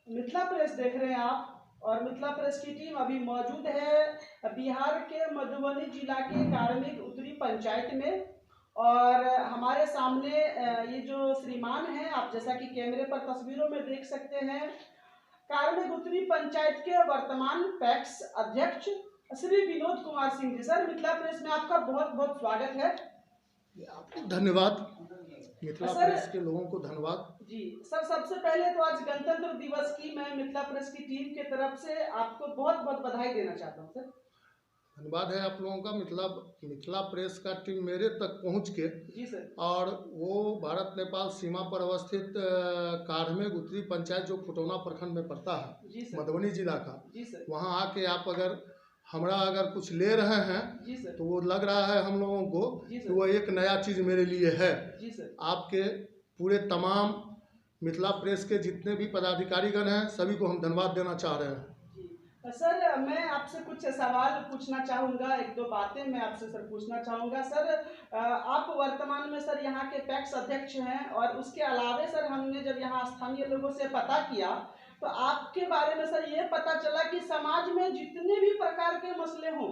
Mithila press देख रहे हैं आप, और मिथिला प्रेस की टीम अभी मौजूद है बिहार के मधुबनी जिला के कार्मिक उत्तरी पंचायत में। और हमारे सामने ये जो श्रीमान हैं, आप जैसा कि कैमरे पर तस्वीरों में देख सकते हैं, कार्मिक उत्तरी पंचायत के वर्तमान पैक्स अध्यक्ष श्री विनोद कुमार सिंह जी। सर, मिथिला प्रेस में आपका बहुत बहुत स्वागत है। आपको धन्यवाद, मिथिला प्रेस के लोगों को धन्यवाद जी। सर, सबसे पहले तो आज गणतंत्र दिवस की मैं मिथिला प्रेस की टीम के तरफ से आपको बहुत बहुत बधाई देना चाहता हूँ। सर, धन्यवाद है आप लोगों का। मिथिला प्रेस का टीम मेरे तक पहुंच के, जी सर, और वो भारत नेपाल सीमा पर अवस्थित कार्मिक उत्तरी पंचायत जो खुटौना प्रखंड में पड़ता है, जी सर, मधुबनी जिला का, जी सर, वहाँ आके आप अगर कुछ ले रहे हैं, जी सर, तो वो लग रहा है हम लोगों को जी कि सर, वो एक नया चीज़ मेरे लिए है। जी सर, आपके पूरे तमाम मिथिला प्रेस के जितने भी पदाधिकारीगण हैं, सभी को हम धन्यवाद देना चाह रहे हैं। जी सर, मैं आपसे कुछ सवाल पूछना चाहूँगा, एक दो बातें मैं आपसे सर पूछना चाहूँगा। सर, आप वर्तमान में सर यहाँ के पैक्स अध्यक्ष हैं, और उसके अलावे सर हमने जब यहाँ स्थानीय लोगों से पता किया तो आपके बारे में सर ये पता चला कि समाज में जितने भी प्रकार के मसले हों,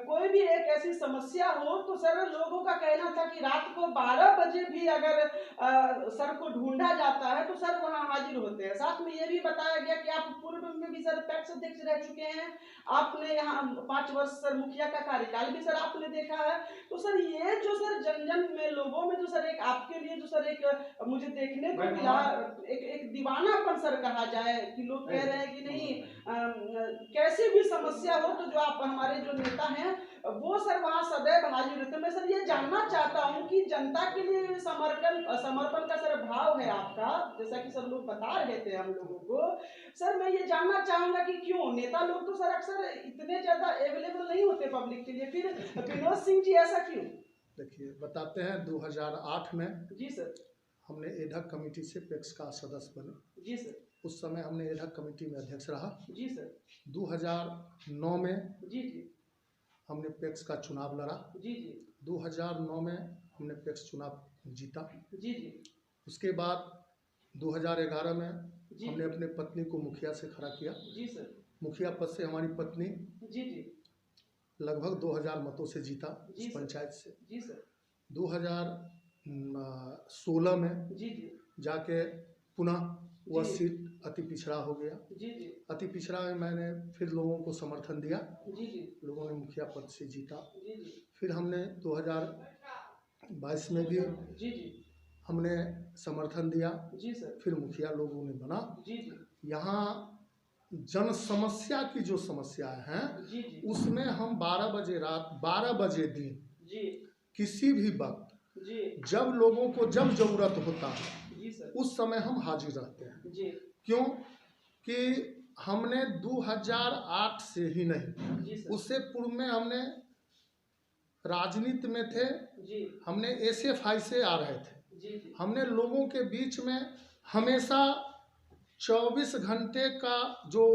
कोई भी एक ऐसी समस्या हो, तो सर लोगों का कहना था कि रात को 12 बजे भी अगर सर को ढूंढा जाता है तो सर वहां हाजिर होते हैं। साथ में ये भी बताया गया कि आप पूर्व में भी सर पैक्स अध्यक्ष रह चुके हैं, आपने यहाँ 5 वर्ष सर मुखिया का कार्यकाल भी सर आपने देखा है। तो सर ये जो सर जन जन में लोगों में जो सर एक आपके लिए जो सर एक मुझे देखने को मिला, एक दीवानापन सर कहा जाए, कि लोग कह रहे हैं कि नहीं, कैसी भी समस्या हो तो जो आप हमारे जो नेता हैं वो सर वहाँ सदैव हाजिर रहते हैं। मैं सर ये जानना चाहता हूँ कि जनता के लिए समर्पण का सर भाव है आपका, जैसा कि सब लोग बता रहे थे हम लोगों को। सर, मैं ये जानना चाहूंगा कि क्यों नेता लोग तो सर अक्सर इतने ज्यादा अवेलेबल नहीं होते पब्लिक के लिए, फिर विनोद सिंह जी ऐसा क्यों? देखिए, बताते हैं, 2008 में जी सर, हमने एडहॉक कमेटी से पैक्स का सदस्य बने। जी सर, उस समय हमने एडहॉक कमेटी में अध्यक्ष रहा। जी सर, 2009 में जी जी, हमने पैक्स का चुनाव लड़ा। जी जी, 2009 में हमने पैक्स चुनाव जीता। जी जी, उसके बाद 2011 में जी, हमने अपने पत्नी को मुखिया से खड़ा किया। जी सर, मुखिया पद से हमारी पत्नी जी जी, लगभग 2000 मतों से जीता जी उस सर, पंचायत से। जी सर, 2016 में जी जी, जाके पुनः वह जी, सीट अति पिछड़ा हो गया। जी जी, अति पिछड़ा में मैंने फिर लोगों को समर्थन दिया, जी जी, लोगों ने मुखिया पद से जीता। जी जी, फिर हमने 2022 में भी जी जी, हमने समर्थन दिया, जी सर, फिर मुखिया लोगों ने बना। जी जी, यहाँ जन समस्या की जो समस्याएं हैं, जी जी, उसमें हम 12 बजे रात, 12 बजे दिन, जी, किसी भी वक्त, जी, जब लोगों को जब जरूरत होता है, जी सर, उस समय हम हाजिर रहते हैं। जी, क्यों कि हमने 2008 से ही नहीं, जी सर, उससे पूर्व में हमने राजनीति में थे, जी, हमने एसएफआई से आ रहे थे। जी जी, हमने लोगों के बीच में हमेशा 24 घंटे का जो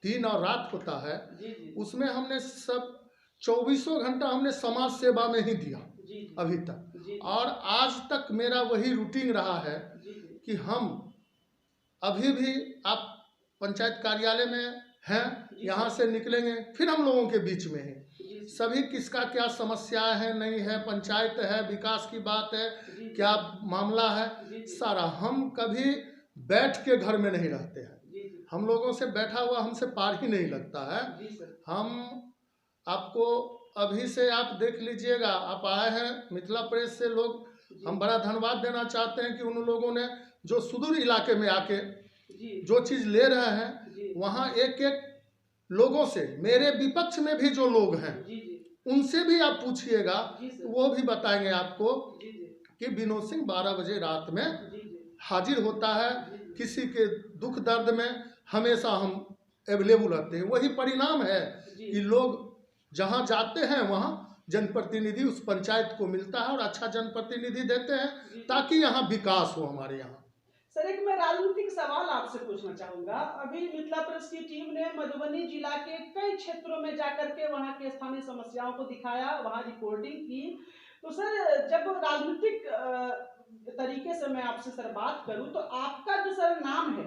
दिन और रात होता है, जी जी, उसमें हमने सब 24 घंटा हमने समाज सेवा में ही दिया जी जी, अभी तक। जी, और आज तक मेरा वही रूटीन रहा है जी जी, कि हम अभी भी, आप पंचायत कार्यालय में हैं, यहाँ से निकलेंगे फिर हम लोगों के बीच में हैं। जी, सभी किसका क्या समस्या है, नहीं है, पंचायत है, विकास की बात है, जी, क्या मामला है, जी, सारा। हम कभी बैठ के घर में नहीं रहते हैं, जी, जी, हम लोगों से बैठा हुआ हमसे पार ही नहीं लगता है। जी सर, हम आपको अभी से आप देख लीजिएगा, आप आए हैं मिथिला प्रेस से लोग, हम बड़ा धन्यवाद देना चाहते हैं कि उन लोगों ने जो सुदूर इलाके में आके जी, जो चीज़ ले रहे हैं, जी, वहाँ एक एक लोगों से, मेरे विपक्ष में भी जो लोग हैं, जी, जी, उनसे भी आप पूछिएगा, जी सर, तो वो भी बताएंगे आपको जी, जी, कि विनोद सिंह 12 बजे रात में जी, जी, हाजिर होता है। जी, जी, किसी के दुख दर्द में हमेशा हम अवेलेबल रहते हैं। वही परिणाम है जी, कि लोग जहाँ जाते हैं वहाँ जनप्रतिनिधि उस पंचायत को मिलता है और अच्छा जनप्रतिनिधि देते हैं, जी, ताकि यहाँ विकास हो हमारे यहाँ। सर, एक मैं राजनीतिक सवाल आपसे पूछना चाहूंगा। अभी मिथिला प्रेस की टीम ने मधुबनी जिला के कई क्षेत्रों में जाकर के वहां के स्थानीय समस्याओं को दिखाया, वहां रिपोर्टिंग की। तो सर, जब राजनीतिक तरीके से मैं आपसे सर बात करूं, तो आपका जो सर नाम है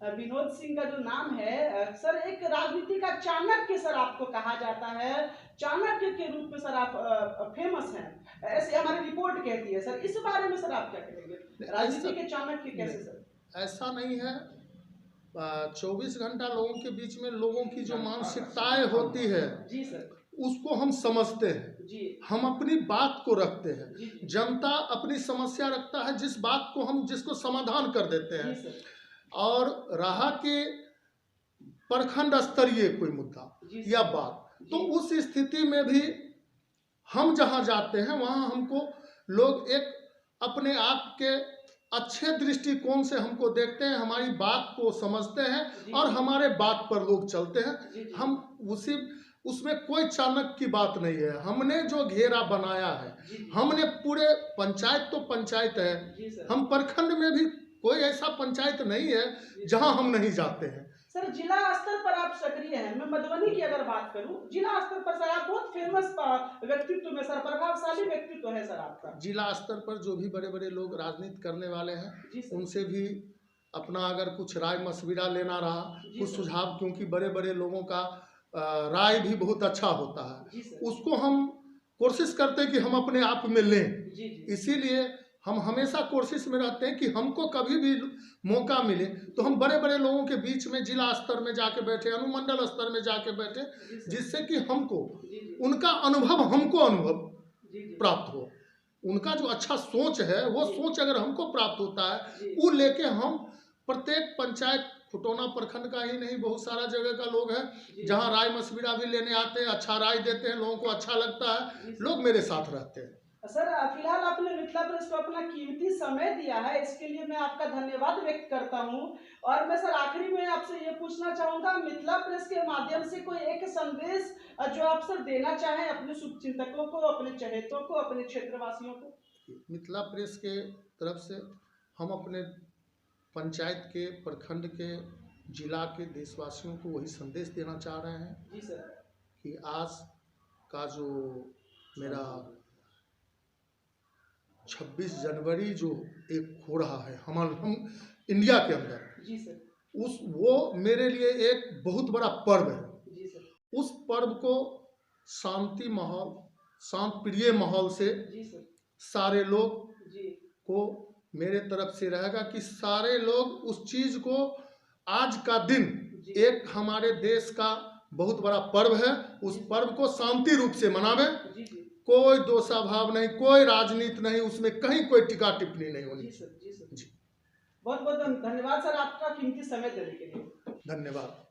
विनोद सिंह का जो नाम है सर, एक राजनीति का चाणक्य सर आपको कहा जाता है, चाणक्य के रूप में सर आप फेमस हैं, ऐसे हमारी रिपोर्ट कहती है सर। इस बारे में सर आप क्या कहेंगे, राजनीति के चाणक्य कैसे सर? ऐसा नहीं है। 24 घंटा लोगों के बीच में लोगों की जो मानसिकताएं होती है जी सर, उसको हम समझते हैं जी, हम अपनी बात को रखते हैं। जी, जी, जनता अपनी समस्या रखता है, जिस बात को हम जिसको समाधान कर देते जी हैं। सर, और रहा कि प्रखंड स्तरीय कोई मुद्दा जी या सर, बात, तो जी, उस स्थिति में भी हम जहां जाते हैं वहां हमको लोग एक अपने आप के अच्छे दृष्टिकोण से हमको देखते हैं, हमारी बात को समझते हैं जी, और जी, हमारे बात पर लोग चलते हैं। जी, जी, हम उसमें कोई चाणक्य की बात नहीं है। हमने जो घेरा बनाया है, जी, जी, हमने पूरे पंचायत तो पंचायत है, जी सर, हम प्रखंड में भी कोई ऐसा पंचायत नहीं है जी, जहां हम नहीं जाते हैं। सर जिला स्तर पर आप सक्रिय हैं। मैं मधुबनी की अगर बात करूं, जिला स्तर पर सर आप बहुत फेमस व्यक्तित्व में सर, प्रभावशाली व्यक्तित्व है सर आपका। जिला स्तर पर जो भी बड़े बड़े लोग राजनीति करने वाले हैं जी सर, उनसे भी अपना अगर कुछ राय मशविरा लेना रहा, जी कुछ सर, सुझाव, क्योंकि बड़े बड़े लोगों का राय भी बहुत अच्छा होता है, जी सर, उसको हम कोशिश करते हैं कि हम अपने आप में लें। जी, जी, इसीलिए हम हमेशा कोशिश में रहते हैं कि हमको कभी भी मौका मिले तो हम बड़े बड़े लोगों के बीच में जिला स्तर में जाके बैठे, अनुमंडल स्तर में जाके बैठे, जी सर, जिससे कि हमको जी, जी, उनका अनुभव हमको अनुभव जी, जी, प्राप्त हो। उनका जो अच्छा सोच है वो जी, सोच अगर हमको प्राप्त होता है, जी, वो लेके हम प्रत्येक पंचायत, खुटौना प्रखंड का ही नहीं, बहुत सारा जगह का लोग है जी, जहाँ राय मशविरा भी लेने आते हैं, अच्छा राय देते हैं, लोगों को अच्छा लगता है, जी सर। लोग मेरे साथ रहते हैं। सर फिलहाल आपने मिथिला प्रेस को अपना कीमती समय दिया है, इसके लिए मैं आपका धन्यवाद व्यक्त करता हूं। और मैं सर आखिरी में आपसे ये पूछना चाहूंगा, मिथिला प्रेस के माध्यम से कोई एक संदेश जो आप सर देना चाहें अपने शुभचिंतकों को, अपने चहेतों को, अपने क्षेत्रवासियों को? मिथिला प्रेस के तरफ से हम अपने पंचायत के, प्रखंड के, जिला के देशवासियों को वही संदेश देना चाह रहे हैं जी सर, कि आज का जो मेरा 26 जनवरी जो एक हो रहा है हम इंडिया के अंदर, जी सर, वो मेरे लिए एक बहुत बड़ा पर्व है। जी सर, उस पर्व को शांति माहौल, शांत प्रिय माहौल से जी सर, सारे लोग जी, को मेरे तरफ से रहेगा कि सारे लोग उस चीज को, आज का दिन जी, एक हमारे देश का बहुत बड़ा पर्व है, उस पर्व को शांति रूप से मनावे। जी, जी, कोई दोषाभाव नहीं, कोई राजनीति नहीं, उसमें कहीं कोई टिका टिप्पणी नहीं होनी जी सर, जी सर, चाहिए। जी, बहुत बहुत धन्यवाद सर आपका कीमती समय देने के लिए। धन्यवाद।